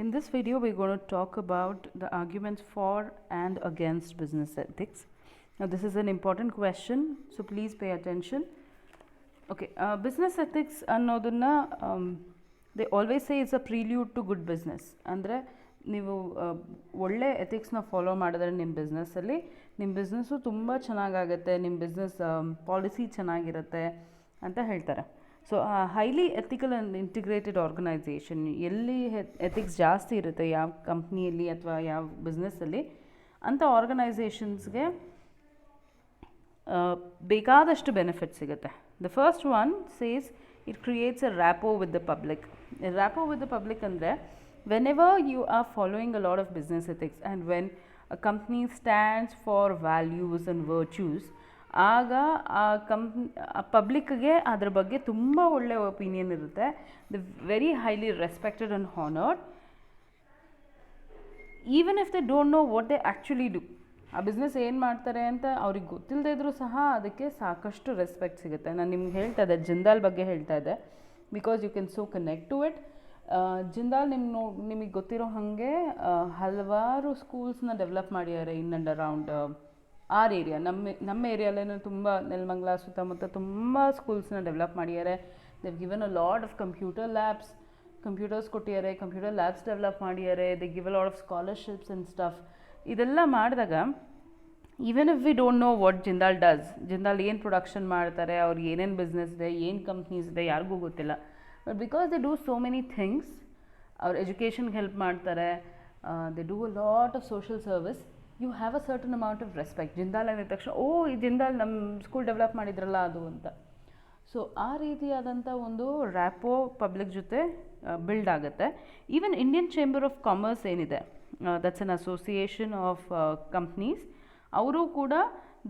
In this video, we're going to talk about the arguments for and against business ethics. Now, this is an important question, so please pay attention. Okay, business ethics ಅನ್ನೋದನ್ನು they always say it's a prelude to good business. ಅಂದರೆ ನೀವು ಒಳ್ಳೆ ಎಥಿಕ್ಸ್ನ follow ಮಾಡಿದ್ರೆ ನಿಮ್ಮ ಬಿಸ್ನೆಸ್ಸಲ್ಲಿ ನಿಮ್ಮ business ತುಂಬ ಚೆನ್ನಾಗಾಗುತ್ತೆ, ನಿಮ್ಮ ಬಿಸ್ನೆಸ್ ಪಾಲಿಸಿ ಚೆನ್ನಾಗಿರುತ್ತೆ ಅಂತ ಹೇಳ್ತಾರೆ. So highly ethical and integrated organisation ಎಲ್ಲಿ ಎಥಿಕ್ಸ್ ಜಾಸ್ತಿ ಇರುತ್ತೆ, ಯಾವ ಕಂಪ್ನಿಯಲ್ಲಿ ಅಥವಾ ಯಾವ ಬಿಸ್ನೆಸ್ಸಲ್ಲಿ, ಅಂಥ ಆರ್ಗನೈಸೇಷನ್ಸ್ಗೆ ಬೇಕಾದಷ್ಟು ಬೆನಿಫಿಟ್ ಸಿಗುತ್ತೆ. The first one says it creates a rapport with the public. Rapport with the public ಅಂದರೆ whenever you are following a lot of business ethics and when a company stands for values and virtues, ಆಗ ಆ ಪಬ್ಲಿಕ್ಗೆ ಅದ್ರ ಬಗ್ಗೆ ತುಂಬ ಒಳ್ಳೆಯ opinion ಇರುತ್ತೆ. The very highly respected and honoured even if they don't know what they actually do. ಆ business ಏನು ಮಾಡ್ತಾರೆ ಅಂತ ಅವ್ರಿಗೆ ಗೊತ್ತಿಲ್ಲದೆ ಇದ್ರೂ ಸಹ ಅದಕ್ಕೆ ಸಾಕಷ್ಟು ರೆಸ್ಪೆಕ್ಟ್ ಸಿಗುತ್ತೆ. ನಾನು ನಿಮ್ಗೆ ಹೇಳ್ತಾ ಇದ್ದೆ, ಜಿಂದಾಲ್ ಬಗ್ಗೆ ಹೇಳ್ತಾ ಇದ್ದೆ, because you can so connect to it. Jindal ನಿಮಗೆ ಗೊತ್ತಿರೋ ಹಾಗೆ ಹಲವಾರು ಸ್ಕೂಲ್ಸ್ನ ಡೆವಲಪ್ ಮಾಡಿದ್ದಾರೆ in and around our area. ನಮ್ಮ ಏರಿಯಾಲೇನೂ ತುಂಬ ನೆಲಮಂಗಲ ಸುತ್ತಮುತ್ತ ತುಂಬ ಸ್ಕೂಲ್ಸ್ನ ಡೆವಲಪ್ ಮಾಡಿದ್ದಾರೆ. They've given a lot of computers ಕೊಟ್ಟಿದ್ದಾರೆ, ಕಂಪ್ಯೂಟರ್ ಲ್ಯಾಬ್ಸ್ ಡೆವಲಪ್ ಮಾಡಿದ್ದಾರೆ. They give a lot of scholarships and stuff. ಇದೆಲ್ಲ ಮಾಡಿದಾಗ even if we don't know what Jindal does, Jindal ಏನು ಪ್ರೊಡಕ್ಷನ್ ಮಾಡ್ತಾರೆ, ಅವ್ರಿಗೆ ಏನೇನು ಬಿಸ್ನೆಸ್ ಇದೆ, ಏನು ಕಂಪ್ನೀಸ್ ಇದೆ, ಯಾರಿಗೂ ಗೊತ್ತಿಲ್ಲ. But because they do so many things, ಅವ್ರ ಎಜುಕೇಷನ್ಗೆ ಹೆಲ್ಪ್ ಮಾಡ್ತಾರೆ, they do a lot of social service, you have a certain amount of respect. Jindal ಅಂದಿದ ತಕ್ಷಣ ಈ ಜಿಂದಾಲ್ ನಮ್ಮ ಸ್ಕೂಲ್ ಡೆವಲಪ್ ಮಾಡಿದ್ರಲ್ಲ ಅದು ಅಂತ. ಸೊ ಆ ರೀತಿಯಾದಂಥ ಒಂದು ರ್ಯಾಪೋ ಪಬ್ಲಿಕ್ ಜೊತೆ ಬಿಲ್ಡ್ ಆಗುತ್ತೆ. Even Indian chamber of commerce ಏನಿದೆ, that's an association of companies, ಅವರು ಕೂಡ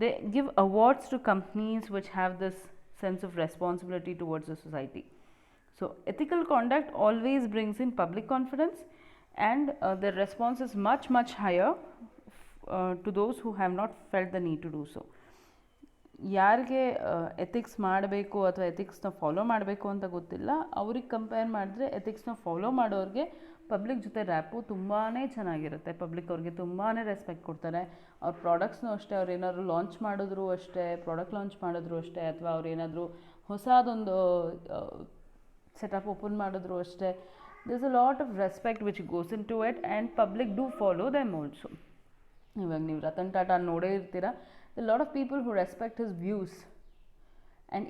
they give awards to companies which have this sense of responsibility towards the society. So ethical conduct always brings in public confidence and their response is much higher to those who have not felt the need to do so. ಯಾರಿಗೆ ethics ಮಾಡಬೇಕು ಅಥವಾ ಎಥಿಕ್ಸ್ನ follow ಮಾಡಬೇಕು ಅಂತ ಗೊತ್ತಿಲ್ಲ, ಅವ್ರಿಗೆ compare ಮಾಡಿದ್ರೆ ಎಥಿಕ್ಸ್ನ follow ಮಾಡೋರಿಗೆ public ಜೊತೆ ರ್ಯಾಪು ತುಂಬಾ ಚೆನ್ನಾಗಿರುತ್ತೆ. ಪಬ್ಲಿಕ್ ಅವ್ರಿಗೆ ತುಂಬಾ ರೆಸ್ಪೆಕ್ಟ್ ಕೊಡ್ತಾರೆ. ಅವ್ರ ಪ್ರಾಡಕ್ಟ್ಸ್ನೂ ಅಷ್ಟೇ, ಅವ್ರು ಏನಾದರೂ ಲಾಂಚ್ ಮಾಡಿದ್ರು ಅಷ್ಟೇ, ಪ್ರಾಡಕ್ಟ್ ಲಾಂಚ್ ಮಾಡಿದ್ರು ಅಷ್ಟೇ, ಅಥವಾ ಅವ್ರು ಏನಾದರೂ ಹೊಸದೊಂದು ಸೆಟಪ್ ಓಪನ್ ಮಾಡಿದ್ರು ಅಷ್ಟೇ, there is a lot of respect which goes into it and public do follow them also. ಇವಾಗ ನೀವು ರತನ್ ಟಾಟಾ ನೋಡೇ ಇರ್ತೀರ, a lot of people who respect his views and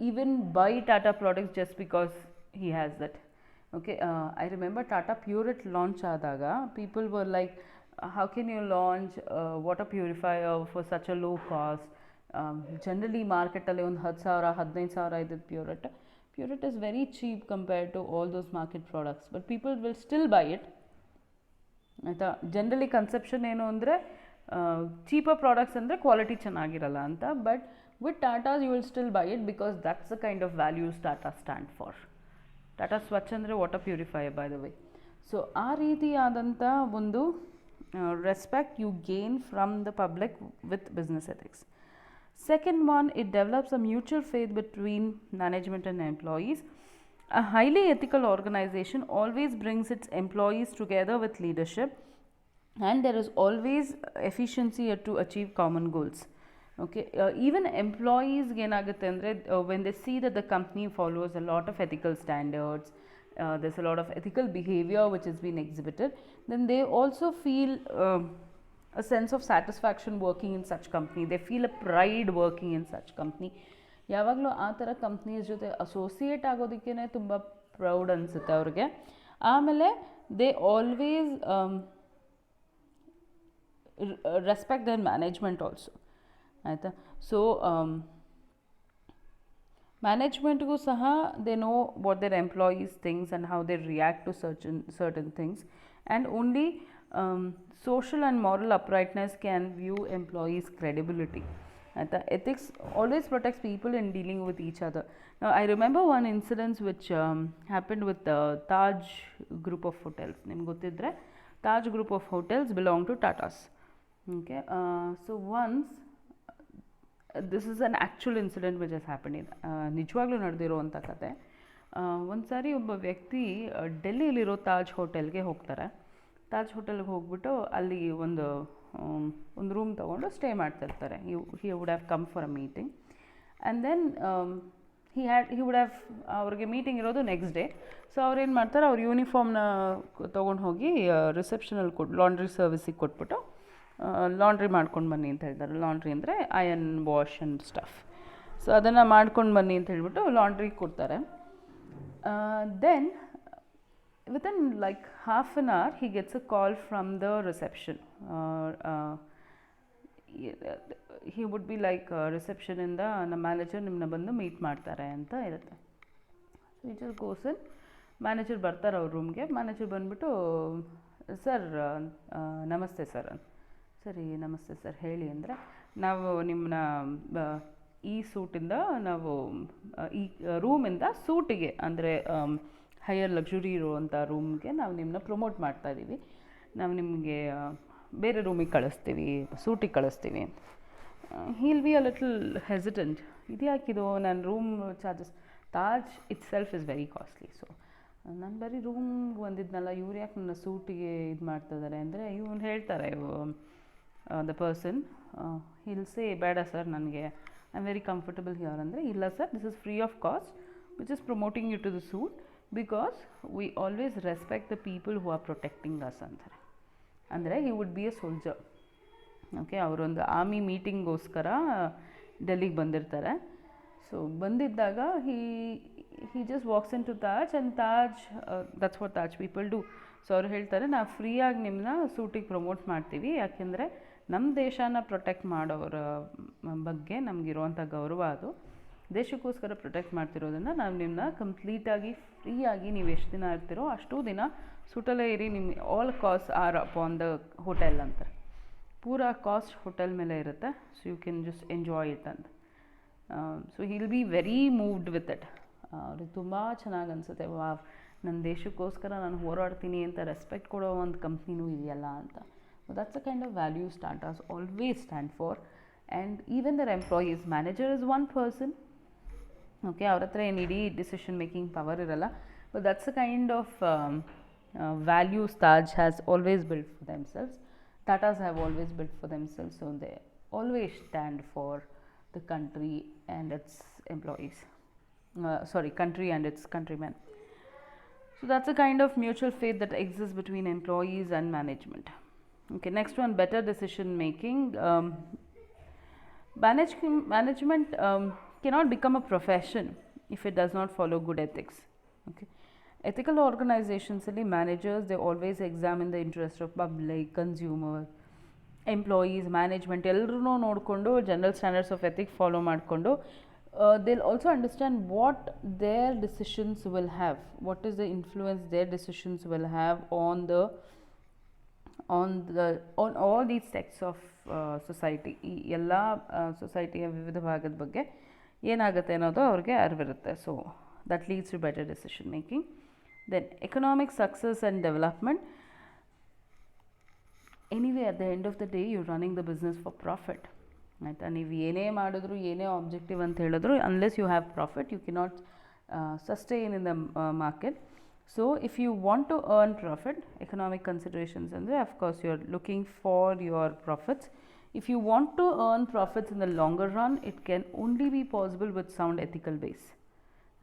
even buy Tata products just because he has that. Okay, I remember Tata Pureit launch ಆದಾಗ people were like, how can you launch water purifier for such a low cost? Generally ಮಾರ್ಕೆಟಲ್ಲಿ ಒಂದು 10,000-15,000 ಇದ್ದದ್ದು Pureit is very cheap compared to all those market products, but people will still buy it. ಆಯಿತಾ, generally conception ಏನು ಅಂದರೆ cheaper products ಅಂದರೆ quality ಚೆನ್ನಾಗಿರಲ್ಲ ಅಂತ. But with Tatas you will still buy it because that's the kind of values Tata stand for. Tata Swach ಅಂದರೆ water purifier by the way. So ಆ ರೀತಿಯಾದಂಥ ಒಂದು respect you gain from the public with business ethics. Second one, it develops a mutual faith between management and employees. A highly ethical organization always brings its employees together with leadership, and there is always efficiency to achieve common goals. Okay, even employees ಏನಾಗುತ್ತೆ ಅಂದರೆ when they see that the company follows a lot of ethical standards, there's a lot of ethical behavior which has been exhibited, then they also feel a sense of satisfaction working in such company. They feel a pride working in such company. ಯಾವಾಗಲೂ ಆ ಥರ companies ಜೊತೆ associate ಆಗೋದಕ್ಕೇ ತುಂಬ proud ಅನಿಸುತ್ತೆ ಅವ್ರಿಗೆ. ಆಮೇಲೆ they always respect their management also. ಆಯಿತಾ, so ಮ್ಯಾನೇಜ್ಮೆಂಟ್ಗೂ ಸಹ they know what their employees things and how they react to certain things, and only social and moral uprightness can view employees' credibility. Ethics always protects people in dealing with each other. Now, I remember one incident which happened with the Taj group of hotels. Nimge gottidre Taj group of hotels belong to Tatas. Okay, so once this is an actual incident which has happened. ನಿಜವಾಗ್ಲೂ ನಡೆದಿರೋವಂಥ ಕತೆ. ಒಂದು ಸಾರಿ ಒಬ್ಬ ವ್ಯಕ್ತಿ ಡೆಲ್ಲಿಯಲ್ಲಿರೋ ತಾಜ್ ಹೋಟೆಲ್ಗೆ ಹೋಗ್ತಾರೆ. ತಾಜ್ ಹೋಟೆಲ್ಗೆ ಹೋಗ್ಬಿಟ್ಟು ಅಲ್ಲಿ ಒಂದು ರೂಮ್ ತೊಗೊಂಡು ಸ್ಟೇ ಮಾಡ್ತಿರ್ತಾರೆ. He would have come for a meeting and then he would have ಅವ್ರಿಗೆ ಮೀಟಿಂಗ್ ಇರೋದು ನೆಕ್ಸ್ಟ್ ಡೇ. ಸೊ ಅವ್ರೇನು ಮಾಡ್ತಾರೆ, ಅವ್ರ ಯೂನಿಫಾರ್ಮ್ನ ತೊಗೊಂಡು ಹೋಗಿ ರಿಸೆಪ್ಷನಲ್ಲಿ ಲಾಂಡ್ರಿ ಸರ್ವಿಸಿಗೆ ಕೊಟ್ಬಿಟ್ಟು ಲಾಂಡ್ರಿ ಮಾಡ್ಕೊಂಡು ಬನ್ನಿ ಅಂತ ಹೇಳ್ತಾರೆ. ಲಾಂಡ್ರಿ ಅಂದರೆ iron, wash and stuff. So ಅದನ್ನು ಮಾಡ್ಕೊಂಡು ಬನ್ನಿ ಅಂತ ಹೇಳ್ಬಿಟ್ಟು ಲಾಂಡ್ರಿಗೆ ಕೊಡ್ತಾರೆ. Then within like half an hour he gets a call from the reception. He would be like reception ಇಂದ ನಮ್ಮ ಮ್ಯಾನೇಜರ್ ನಿಮ್ಮನ್ನ ಬಂದು ಮೀಟ್ ಮಾಡ್ತಾರೆ ಅಂತ ಇರುತ್ತೆ. So he just goes in, manager ಬರ್ತಾರೆ ಅವ್ರ ರೂಮ್ಗೆ. ಮ್ಯಾನೇಜರ್ ಬಂದುಬಿಟ್ಟು, ಸರ್ ನಮಸ್ತೆ ಸರ್. ಸರಿ ನಮಸ್ತೆ ಸರ್ ಹೇಳಿ ಅಂದರೆ, ನಾವು ನಿಮ್ಮನ್ನ ಈ ಸೂಟಿಂದ ನಾವು ಈ ರೂಮಿಂದ ಸೂಟಿಗೆ ಅಂದರೆ ಹೈಯರ್ ಲಕ್ಸುರಿ ಇರುವಂಥ ರೂಮ್ಗೆ ನಾವು ನಿಮ್ಮನ್ನ ಪ್ರಮೋಟ್ ಮಾಡ್ತಾಯಿದ್ದೀವಿ. ನಾವು ನಿಮಗೆ ಬೇರೆ ರೂಮಿಗೆ ಕಳಿಸ್ತೀವಿ, ಸೂಟಿಗೆ ಕಳಿಸ್ತೀವಿ ಅಂತ. He'll be a little hesitant. ಇದ್ಯಾಕಿದು, ನನ್ನ room charges, Taj itself is very costly. So ನಾನು ಬರೀ ರೂಮ್ಗೆ ಬಂದಿದ್ನಲ್ಲ, ಇವ್ರು ಯಾಕೆ ನನ್ನ ಸೂಟಿಗೆ ಇದು ಮಾಡ್ತಿದ್ದಾರೆ ಅಂದರೆ, ಇವನು ಹೇಳ್ತಾರೆ ದ ಪರ್ಸನ್ ಹಿಲ್ ಸೇ, ಬೇಡ ಸರ್ ನನಗೆ I am very comfortable here ಅಂದರೆ, ಇಲ್ಲ sir this is free of cost which is promoting you to the suite because we always respect the people who are protecting us ಅಂತಾರೆ. ಅಂದರೆ he would be a soldier. Okay, ಅವರೊಂದು army ಮೀಟಿಂಗ್ಗೋಸ್ಕರ ಡೆಲ್ಲಿಗೆ ಬಂದಿರ್ತಾರೆ. So ಬಂದಿದ್ದಾಗ he just walks into Taj and Taj, that's what Taj people do. So ಅವ್ರು ಹೇಳ್ತಾರೆ, ನಾವು ಫ್ರೀಯಾಗಿ ನಿಮ್ಮನ್ನ ಸೂಟಿಗೆ ಪ್ರಮೋಟ್ ಮಾಡ್ತೀವಿ, ಯಾಕೆಂದರೆ ನಮ್ಮ ದೇಶನ ಪ್ರೊಟೆಕ್ಟ್ ಮಾಡೋರ ಬಗ್ಗೆ ನಮಗಿರುವಂಥ ಗೌರವ ಅದು. ದೇಶಕ್ಕೋಸ್ಕರ ಪ್ರೊಟೆಕ್ಟ್ ಮಾಡ್ತಿರೋದನ್ನು ನಾವು ನಿಮ್ಮನ್ನ ಕಂಪ್ಲೀಟಾಗಿ ಫ್ರೀಯಾಗಿ ನೀವು ಎಷ್ಟು ದಿನ ಇರ್ತೀರೋ ಅಷ್ಟು ದಿನ ಸೂಟಲ್ಲೇ ಇರಿ, ನಿಮ್ಮ all cost are upon the hotel ಅಂತಾರೆ. ಪೂರಾ ಕಾಸ್ಟ್ ಹೋಟೆಲ್ ಮೇಲೆ ಇರುತ್ತೆ. So you can just enjoy it ಅಂತ. So he'll be very moved with it. ಅವ್ರಿಗೆ ತುಂಬ ಚೆನ್ನಾಗಿ ಅನಿಸುತ್ತೆ, ವಾವ್ ನನ್ನ ದೇಶಕ್ಕೋಸ್ಕರ ನಾನು ಹೋರಾಡ್ತೀನಿ ಅಂತ ರೆಸ್ಪೆಕ್ಟ್ ಕೊಡೋ ಒಂದು ಕಂಪ್ನಿನೂ ಇದೆಯಲ್ಲ ಅಂತ. So that's a kind of values Tatas always stand for. And even their employees, manager is one person. Okay, ಅವ್ರ ಹತ್ರ ಏನು ಇಡೀ ಡಿಸಿಷನ್ ಮೇಕಿಂಗ್ ಪವರ್ ಇರಲ್ಲ. But that's a kind of values Taj has always built for themselves. Tatas have always built for themselves, so they always stand for the country and its employees. Country and its countrymen. So that's a kind of mutual faith that exists between employees and management. Okay, next one, better decision making. Management cannot become a profession if it does not follow good ethics. Okay. Ethical organizations ಅಲ್ಲಿ managers, they always examine the interest of public, consumer, employees, management ಎಲ್ಲರೂ ನೋಡಿಕೊಂಡು general standards of ethic follow ಮಾಡಿಕೊಂಡು they'll also understand what their decisions will have, what is the influence their decisions will have on all these sects of society. ಈ ಎಲ್ಲ ಸೊಸೈಟಿಯ ವಿವಿಧ ಭಾಗದ ಬಗ್ಗೆ ಏನಾಗುತ್ತೆ ಅನ್ನೋದು ಅವ್ರಿಗೆ ಅರಿವಿರುತ್ತೆ. So that leads to better decision making. Then economic success and development. Anyway, at the end of the day, you're running the business for profit. ಆಯಿತಾ, ನೀವು ಏನೇ ಮಾಡಿದ್ರು, ಏನೇ ಆಬ್ಜೆಕ್ಟಿವ್ ಅಂತ ಹೇಳಿದ್ರು, unless you have profit you cannot sustain in the market. So if you want to earn profit, economic considerations ಅಂದರೆ of course you are looking for your profits. If you want to earn profits in the longer run, it can only be possible with sound ethical base.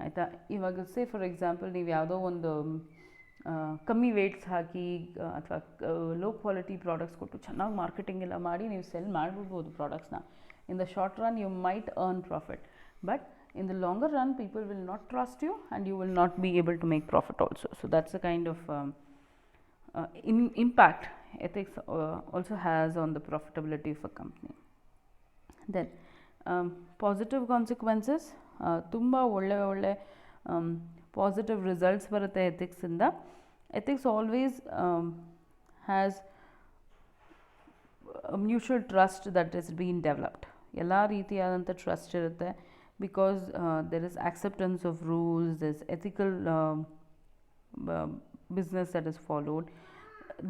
ಆಯಿತಾ, ಇವಾಗ say for example ನೀವು ಯಾವುದೋ ಒಂದು ಕಮ್ಮಿ weights ಹಾಕಿ ಅಥವಾ low quality products ಕೊಟ್ಟು ಚೆನ್ನಾಗಿ marketing ಎಲ್ಲ ಮಾಡಿ ನೀವು ಸೆಲ್ ಮಾಡಿಬಿಡ್ಬೋದು ಪ್ರಾಡಕ್ಟ್ಸ್ನ. In the short run you might earn profit, but in the longer run people will not trust you and you will not be able to make profit also. So that's a kind of impact ethics also has on the profitability of a company. Then positive consequences, ತುಂಬ ಒಳ್ಳೆ positive results ಬರುತ್ತೆ ಎಥಿಕ್ಸಿಂದ. Ethics always has mutual trust that is been developed. ಎಲ್ಲ ರೀತಿಯಾದಂಥ trust ಇರುತ್ತೆ, because there is acceptance of rules, there is ethical business that is followed.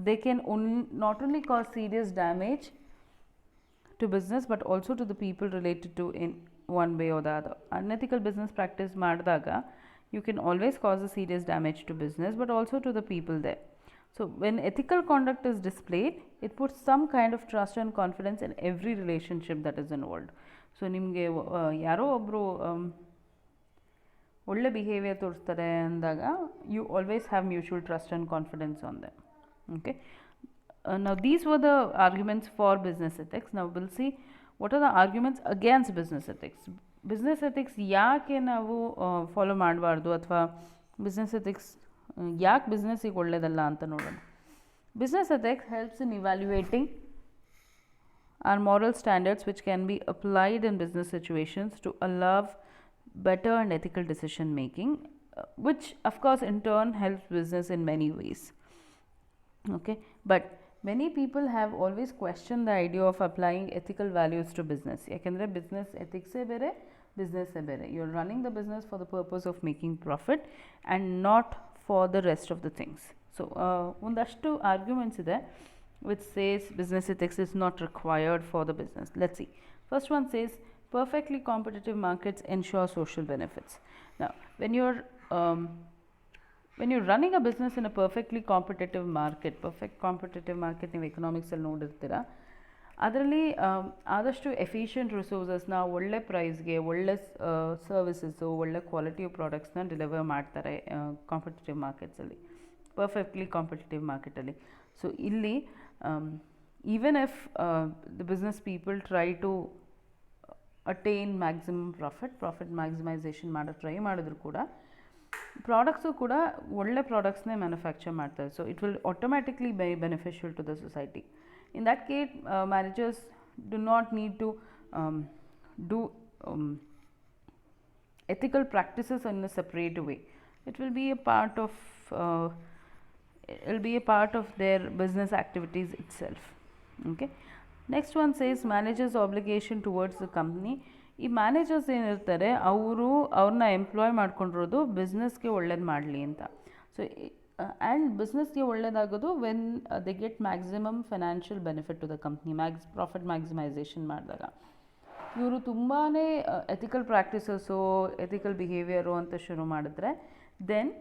They can not only cause serious damage to business but also to the people related to in one way or the other. Unethical business practice ಮಾಡಿದಾಗ you can always cause a serious damage to business but also to the people there. So when ethical conduct is displayed, it puts some kind of trust and confidence in every relationship that is involved. ಸೊ ನಿಮಗೆ ಯಾರೋ ಒಬ್ಬರು ಒಳ್ಳೆ behaviour ತೋರಿಸ್ತಾರೆ ಅಂದಾಗ you always have mutual trust and confidence on them. Okay, now these were the arguments for business ethics. Now we'll see what are the arguments against business ethics. Business ethics ಯಾಕೆ ನಾವು follow ಮಾಡಬಾರ್ದು ಅಥವಾ business ethics ಯಾಕೆ ಬಿಸ್ನೆಸ್ಸಿಗೆ ಒಳ್ಳೆಯದಲ್ಲ ಅಂತ ನೋಡೋಣ. Business ethics helps in evaluating our moral standards which can be applied in business situations to allow better and ethical decision making, which of course in turn helps business in many ways. Okay, but many people have always questioned the idea of applying ethical values to business. Yakandre business ethics e bere, business e bere. You are running the business for the purpose of making profit and not for the rest of the things. So ondashtu arguments ide which says business ethics is not required for the business. Let's see. First one says perfectly competitive markets ensure social benefits. Now when you're running a business in a perfect competitive market ನೀವು ಎಕನಾಮಿಕ್ಸಲ್ಲಿ ನೋಡಿರ್ತೀರ, ಅದರಲ್ಲಿ ಆದಷ್ಟು efficient ರಿಸೋರ್ಸಸ್ನ ಒಳ್ಳೆ ಪ್ರೈಸ್ಗೆ ಒಳ್ಳೆ services ಒಳ್ಳೆ quality ಪ್ರಾಡಕ್ಟ್ಸ್ನ deliver ಮಾಡ್ತಾರೆ competitive ಮಾರ್ಕೆಟ್ಸಲ್ಲಿ, perfectly competitive ಮಾರ್ಕೆಟಲ್ಲಿ. So ಇಲ್ಲಿ even if the business people try to attain maximum profit maximization ಮಾಡೋ ಟ್ರೈ ಮಾಡಿದ್ರು ಕೂಡ ಪ್ರಾಡಕ್ಟ್ಸು ಕೂಡ ಒಳ್ಳೆ ಪ್ರಾಡಕ್ಟ್ಸ್ನೇ ಮ್ಯಾನುಫ್ಯಾಕ್ಚರ್ ಮಾಡ್ತಾರೆ. So it will automatically be beneficial to the society. In that case managers do not need to do ethical practices in a separate way. It will be a part of their business activities itself. Okay, next one says managers obligation towards the company. ಈ managers ಏನಿರ್ತಾರೆ ಅವ್ರನ್ನ employ ಮಾಡ್ಕೊಂಡಿರೋದು ಬಿಸ್ನೆಸ್ಗೆ ಒಳ್ಳೇದು ಮಾಡಲಿ ಅಂತ. So and ಬಿಸ್ನೆಸ್ಗೆ ಒಳ್ಳೇದಾಗೋದು when they get maximum financial benefit to the company, profit maximisation ಮಾಡಿದಾಗ. ಇವರು ತುಂಬಾ ಎಥಿಕಲ್ ಪ್ರಾಕ್ಟೀಸಸ್ಸು ಎಥಿಕಲ್ ಬಿಹೇವಿಯರು ಅಂತ ಶುರು ಮಾಡಿದ್ರೆ then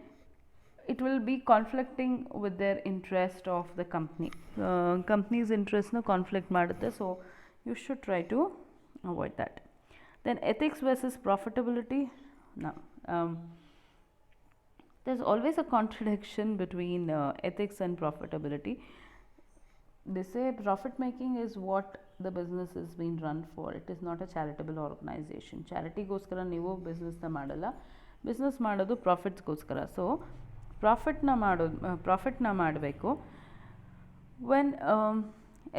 it will be conflicting with their interest of the company. Company's interest no conflict ಮಾಡುತ್ತೆ. So you should try to avoid that. Then ethics versus profitability. Now there's always a contradiction between ethics and profitability. They say profit making is what the business is being run for. It is not a charitable organization. Charity ಗೋಸ್ಕರ ನೀವು ಬಿಸ್ನೆಸ್ನ ಮಾಡಲ್ಲ, business ಮಾಡೋದು ಪ್ರಾಫಿಟ್ಸ್ಗೋಸ್ಕರ. So ಪ್ರಾಫಿಟ್ನ ಮಾಡಬೇಕು. When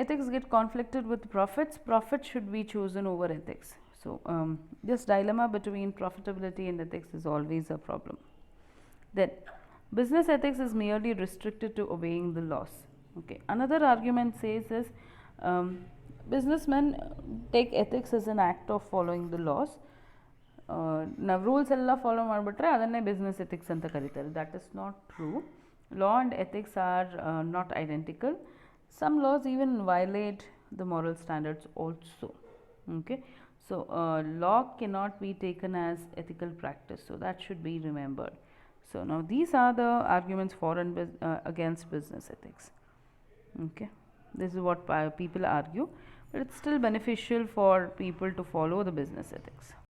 ethics get conflicted with profit should be chosen over ethics. So this dilemma between profitability and ethics is always a problem. Then business ethics is merely restricted to obeying the laws. Okay, another argument says is businessmen take ethics as an act of following the laws. ನಾವು rules ಎಲ್ಲ follow ಮಾಡಿಬಿಟ್ರೆ ಅದನ್ನೇ business ethics ಅಂತ ಕರೀತಾರೆ. That is not true. Law and ethics are not identical. Some laws even violate the moral standards also. Okay, so law cannot be taken as ethical practice. So that should be remembered. So now these are the arguments for and against business ethics. Okay, this is what people argue, but it's still beneficial for people to follow the business ethics.